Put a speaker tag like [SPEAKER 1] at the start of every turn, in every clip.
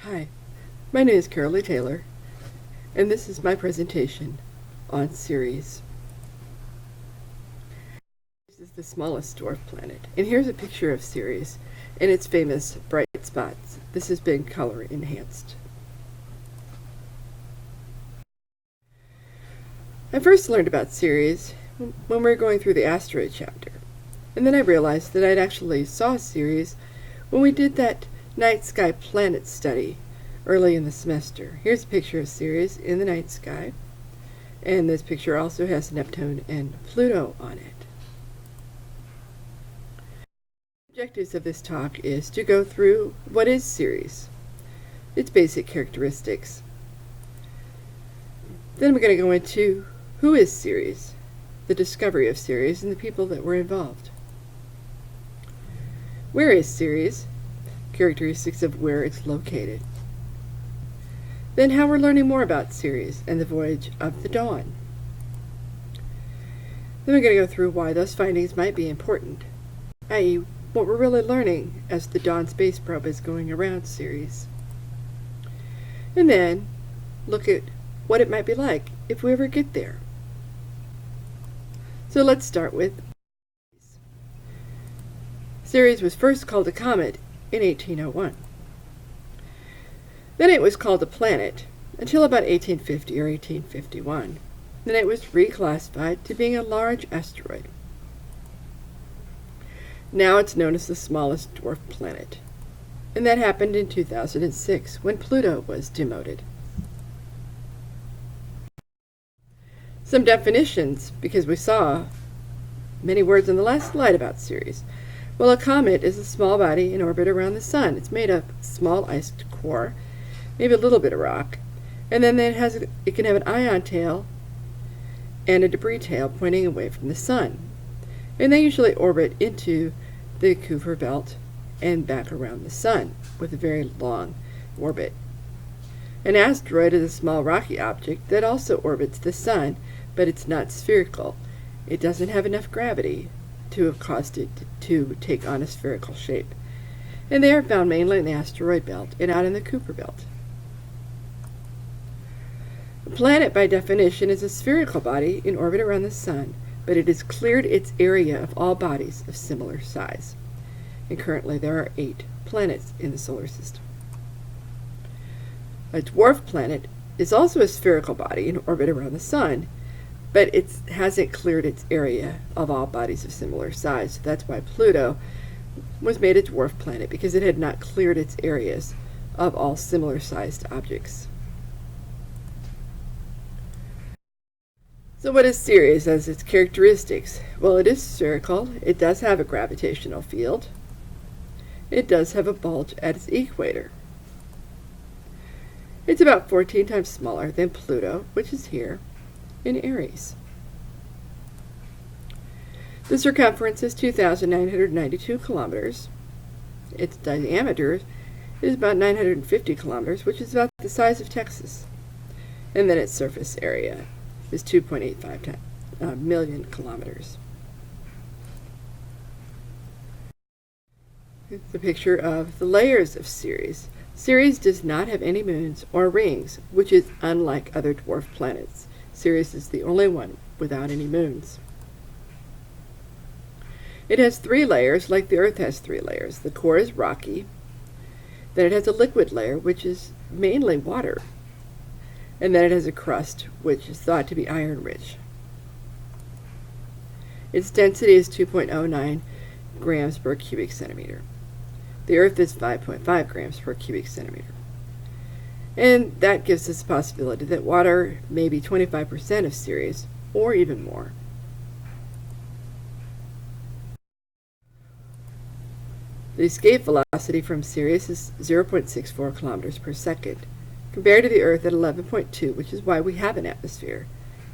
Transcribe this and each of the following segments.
[SPEAKER 1] Hi, my name is Carolee Taylor, and this is my presentation on Ceres. This is the smallest dwarf planet, and here's a picture of Ceres and its famous bright spots. This has been color enhanced. I first learned about Ceres when we were going through the asteroid chapter, and then I realized that I'd actually saw Ceres when we did that night sky planet study early in the semester. Here's a picture of Ceres in the night sky, and this picture also has Neptune and Pluto on it. The objectives of this talk is to go through what is Ceres, its basic characteristics. Then we're going to go into who is Ceres, the discovery of Ceres, and the people that were involved. Where is Ceres? Characteristics of where it's located. Then how we're learning more about Ceres and the voyage of the Dawn. Then we're going to go through why those findings might be important, i.e., what we're really learning as the Dawn space probe is going around Ceres. And then look at what it might be like if we ever get there. So let's start with Ceres was first called a comet in 1801. Then it was called a planet until about 1850 or 1851. Then it was reclassified to being a large asteroid. Now it's known as the smallest dwarf planet. And that happened in 2006 when Pluto was demoted. Some definitions, because we saw many words in the last slide about Ceres. Well, a comet is a small body in orbit around the sun. It's made of small ice core, maybe a little bit of rock, and then it can have an ion tail and a debris tail pointing away from the sun. And they usually orbit into the Kuiper belt and back around the sun with a very long orbit. An asteroid is a small rocky object that also orbits the sun, but it's not spherical. It doesn't have enough gravity to have caused it to take on a spherical shape. And they are found mainly in the asteroid belt and out in the Kuiper belt. A planet, by definition, is a spherical body in orbit around the sun, but it has cleared its area of all bodies of similar size. And currently there are 8 planets in the solar system. A dwarf planet is also a spherical body in orbit around the sun, but it hasn't cleared its area of all bodies of similar size. That's why Pluto was made a dwarf planet, because it had not cleared its areas of all similar sized objects. So what is Ceres as its characteristics? Well, it is spherical. It does have a gravitational field. It does have a bulge at its equator. It's about 14 times smaller than Pluto, which is here in Aries. The circumference is 2,992 kilometers. Its diameter is about 950 kilometers, which is about the size of Texas. And then its surface area is 2.85 million kilometers. It's a picture of the layers of Ceres. Ceres does not have any moons or rings, which is unlike other dwarf planets. Ceres is the only one without any moons. It has 3 layers, like the Earth has 3 layers. The core is rocky. Then it has a liquid layer, which is mainly water. And then it has a crust, which is thought to be iron-rich. Its density is 2.09 grams per cubic centimeter. The Earth is 5.5 grams per cubic centimeter. And that gives us a possibility that water may be 25% of Ceres, or even more. The escape velocity from Ceres is 0.64 kilometers per second, compared to the Earth at 11.2, which is why we have an atmosphere,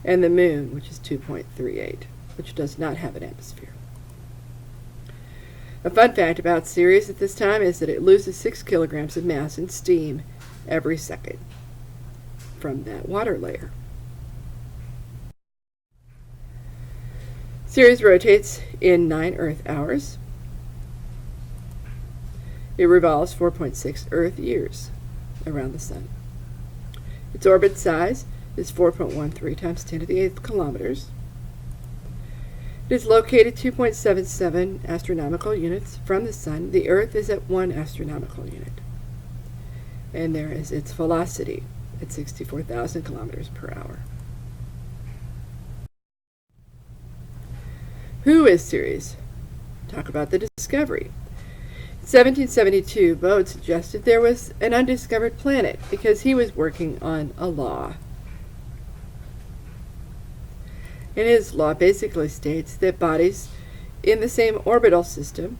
[SPEAKER 1] and the Moon, which is 2.38, which does not have an atmosphere. A fun fact about Ceres at this time is that it loses 6 kilograms of mass in steam every second from that water layer. Ceres rotates in 9 Earth hours. It revolves 4.6 Earth years. around the sun. Its orbit size is 4.13 times 10 to the 8th kilometers. It is located 2.77 astronomical units from the sun. The Earth is at 1 astronomical unit. And there is its velocity at 64,000 kilometers per hour. Who is Ceres? Talk about the discovery. In 1772, Bode suggested there was an undiscovered planet because he was working on a law. And his law basically states that bodies in the same orbital system,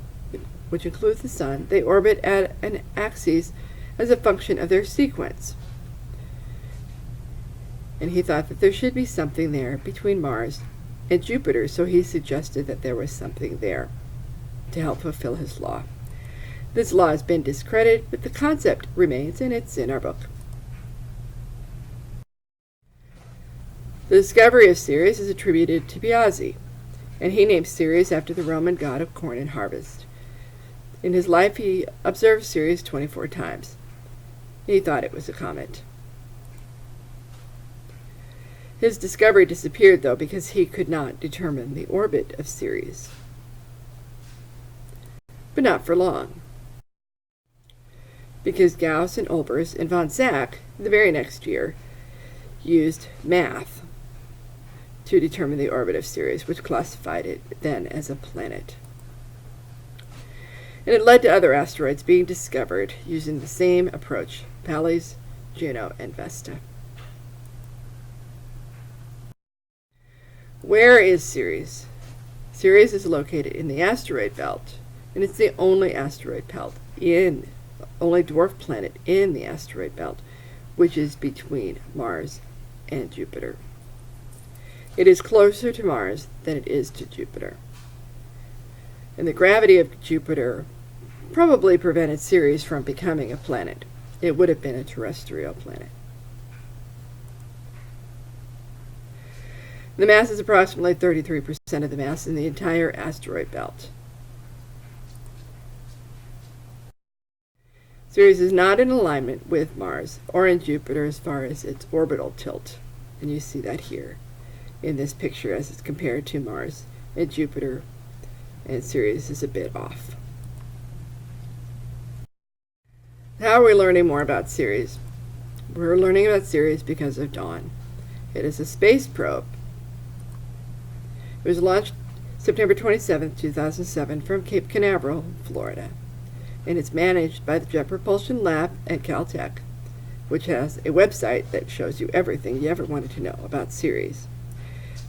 [SPEAKER 1] which includes the sun, they orbit at an axis as a function of their sequence. And he thought that there should be something there between Mars and Jupiter, so he suggested that there was something there to help fulfill his law. This law has been discredited, but the concept remains, and it's in our book. The discovery of Ceres is attributed to Biasi, and he named Ceres after the Roman god of corn and harvest. In his life, he observed Ceres 24 times. He thought it was a comet. His discovery disappeared, though, because he could not determine the orbit of Ceres. But not for long, because Gauss and Olbers and von Zach, the very next year, used math to determine the orbit of Ceres, which classified it then as a planet. And it led to other asteroids being discovered using the same approach: Pallas, Juno, and Vesta. Where is Ceres? Ceres is located in the asteroid belt, and it's the only asteroid belt only dwarf planet in the asteroid belt, which is between Mars and Jupiter. It is closer to Mars than it is to Jupiter. And the gravity of Jupiter probably prevented Ceres from becoming a planet. It would have been a terrestrial planet. The mass is approximately 33% of the mass in the entire asteroid belt. Ceres is not in alignment with Mars or in Jupiter as far as its orbital tilt. And you see that here in this picture as it's compared to Mars and Jupiter, and Ceres is a bit off. How are we learning more about Ceres? We're learning about Ceres because of Dawn. It is a space probe. It was launched September 27, 2007 from Cape Canaveral, Florida, and it's managed by the Jet Propulsion Lab at Caltech, which has a website that shows you everything you ever wanted to know about Ceres.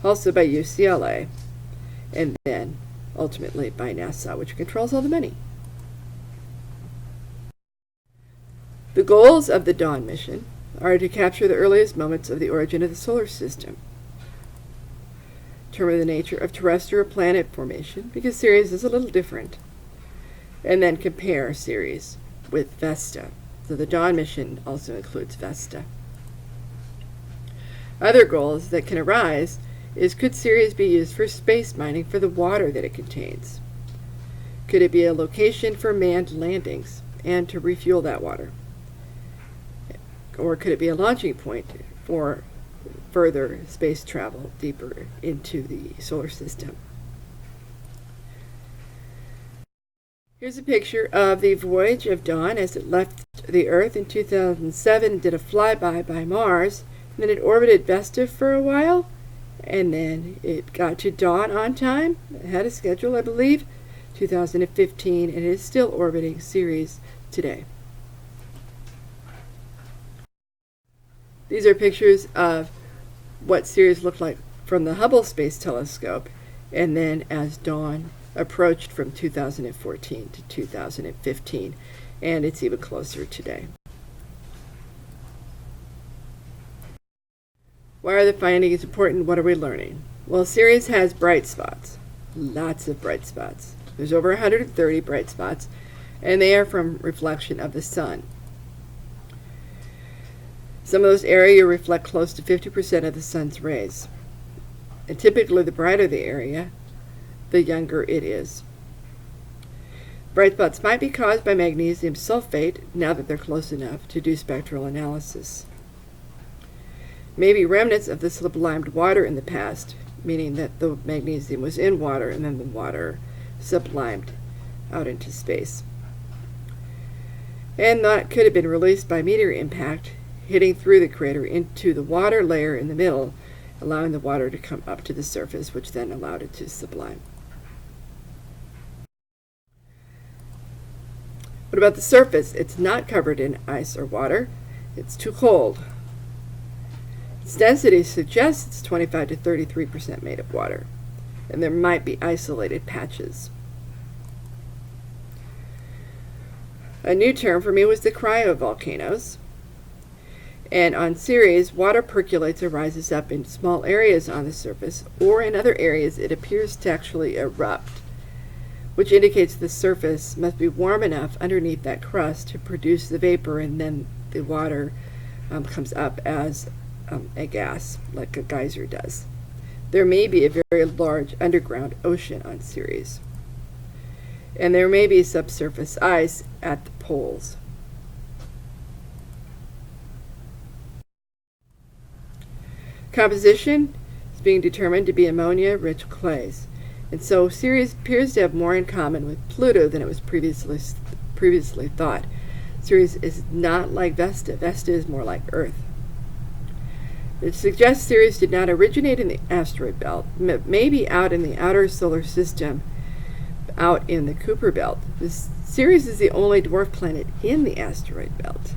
[SPEAKER 1] Also by UCLA, and then ultimately by NASA, which controls all the money. The goals of the Dawn mission are to capture the earliest moments of the origin of the solar system, determine the nature of terrestrial planet formation, because Ceres is a little different, and then compare Ceres with Vesta. So the Dawn mission also includes Vesta. Other goals that can arise is, could Ceres be used for space mining for the water that it contains? Could it be a location for manned landings and to refuel that water? Or could it be a launching point for further space travel deeper into the solar system? Here's a picture of the voyage of Dawn as it left the Earth in 2007, did a flyby by Mars, and then it orbited Vesta for a while, and then it got to Dawn on time. It had a schedule, I believe, 2015, and it is still orbiting Ceres today. These are pictures of what Ceres looked like from the Hubble Space Telescope, and then as Dawn approached from 2014 to 2015, and it's even closer today. Why are the findings important? What are we learning? Well, Ceres has bright spots, lots of bright spots. There's over 130 bright spots, and they are from reflection of the sun. Some of those areas reflect close to 50% of the sun's rays. And typically, the brighter the area, the younger it is. Bright spots might be caused by magnesium sulfate now that they're close enough to do spectral analysis. Maybe remnants of the sublimed water in the past, meaning that the magnesium was in water and then the water sublimed out into space. And that could have been released by meteor impact, hitting through the crater into the water layer in the middle, allowing the water to come up to the surface, which then allowed it to sublime. What about the surface? It's not covered in ice or water. It's too cold. Its density suggests it's 25 to 33% made of water, and there might be isolated patches. A new term for me was the cryovolcanoes. And on Ceres, water percolates or rises up in small areas on the surface, or in other areas it appears to actually erupt, which indicates the surface must be warm enough underneath that crust to produce the vapor, and then the water comes up as a gas, like a geyser does. There may be a very large underground ocean on Ceres, and there may be subsurface ice at the poles. Composition is being determined to be ammonia-rich clays, and so Ceres appears to have more in common with Pluto than it was previously thought. Ceres is not like Vesta. Vesta is more like Earth. It suggests Ceres did not originate in the asteroid belt, maybe out in the outer solar system, out in the Kuiper belt. Ceres is the only dwarf planet in the asteroid belt,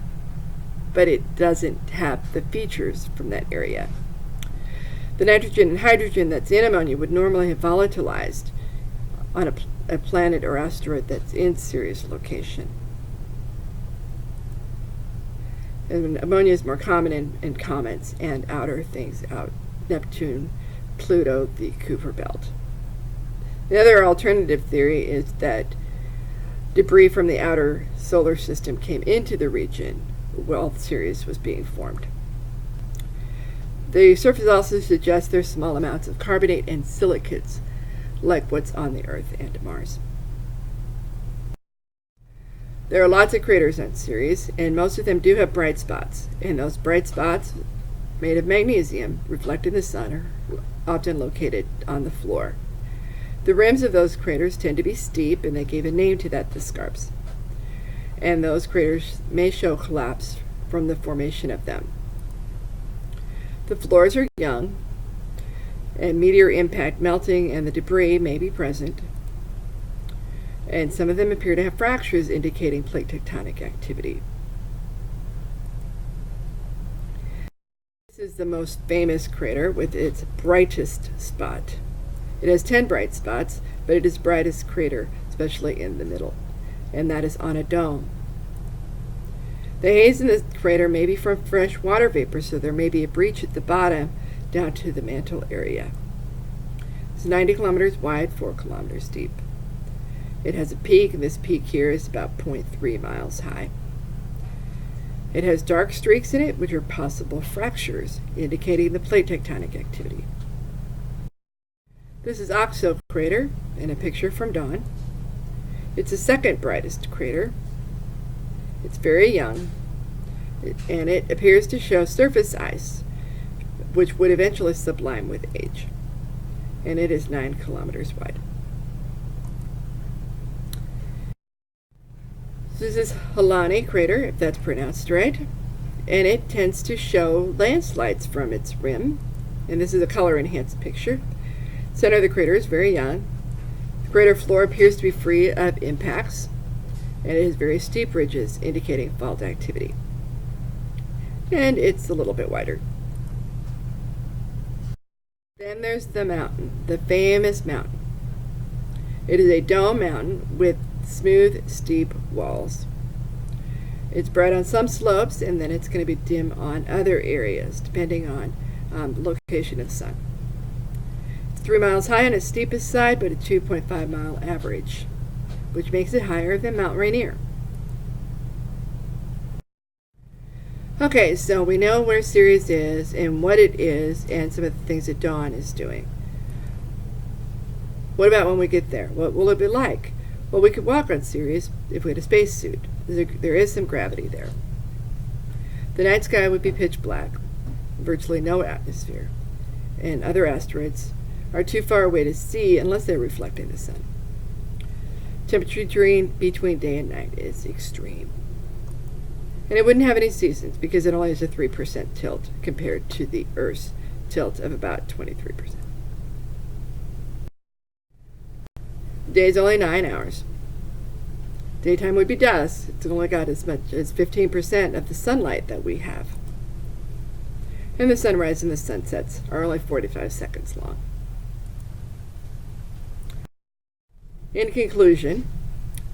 [SPEAKER 1] but it doesn't have the features from that area. The nitrogen and hydrogen that's in ammonia would normally have volatilized on a planet or asteroid that's in Ceres location. And ammonia is more common in comets and outer things out, Neptune, Pluto, the Kuiper belt. The other alternative theory is that debris from the outer solar system came into the region while Ceres was being formed. The surface also suggests there's small amounts of carbonate and silicates, like what's on the Earth and Mars. There are lots of craters on Ceres, and most of them do have bright spots. And those bright spots, made of magnesium, reflecting the sun, are often located on the floor. The rims of those craters tend to be steep, and they gave a name to that, the scarps. And those craters may show collapse from the formation of them. The floors are young, and meteor impact melting and the debris may be present. And some of them appear to have fractures indicating plate tectonic activity. This is the most famous crater with its brightest spot. It has 10 bright spots, but it is brightest crater, especially in the middle, and that is on a dome. The haze in the crater may be from fresh water vapor, so there may be a breach at the bottom down to the mantle area. It's 90 kilometers wide, 4 kilometers deep. It has a peak, and this peak here is about 0.3 miles high. It has dark streaks in it, which are possible fractures, indicating the plate tectonic activity. This is Oxo crater, and a picture from dawn. It's the second brightest crater. It's very young, and it appears to show surface ice, which would eventually sublime with age. And it is 9 kilometers wide. This is Helani crater, if that's pronounced right, and it tends to show landslides from its rim. And this is a color-enhanced picture. Center of the crater is very young. The crater floor appears to be free of impacts, and it has very steep ridges indicating fault activity. And it's a little bit wider. Then there's the mountain, the famous mountain. It is a dome mountain with smooth, steep walls. It's bright on some slopes, and then it's going to be dim on other areas, depending on the location of the sun. It's 3 miles high on its steepest side, but a 2.5 mile average, which makes it higher than Mount Rainier. Okay, so we know where Ceres is and what it is and some of the things that Dawn is doing. What about when we get there? What will it be like? Well, we could walk on Ceres if we had a spacesuit. There is some gravity there. The night sky would be pitch black, virtually no atmosphere, and other asteroids are too far away to see unless they're reflecting the sun. Temperature between day and night is extreme. And it wouldn't have any seasons because it only has a 3% tilt compared to the Earth's tilt of about 23%. Day's only 9 hours. Daytime would be dusk. It's only got as much as 15% of the sunlight that we have. And the sunrise and the sunsets are only 45 seconds long. In conclusion,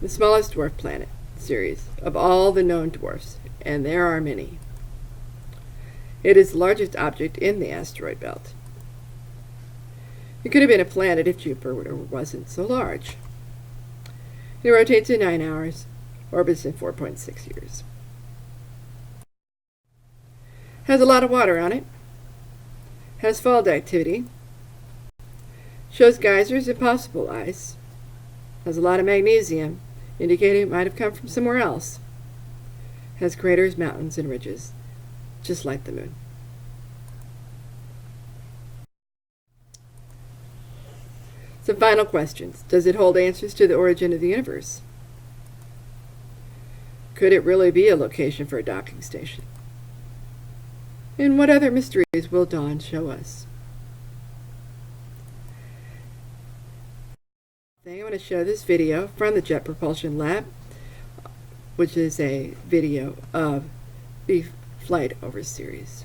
[SPEAKER 1] the smallest dwarf planet, Ceres, of all the known dwarfs, and there are many. It is the largest object in the asteroid belt. It could have been a planet if Jupiter wasn't so large. It rotates in 9 hours, orbits in 4.6 years. Has a lot of water on it. Has fault activity. Shows geysers and possible ice. Has a lot of magnesium, indicating it might have come from somewhere else. Has craters, mountains, and ridges, just like the moon. Some final questions. Does it hold answers to the origin of the universe? Could it really be a location for a docking station? And what other mysteries will dawn show us? I want to show this video from the Jet Propulsion Lab, which is a video of the flight over Ceres.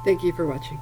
[SPEAKER 1] Thank you for watching.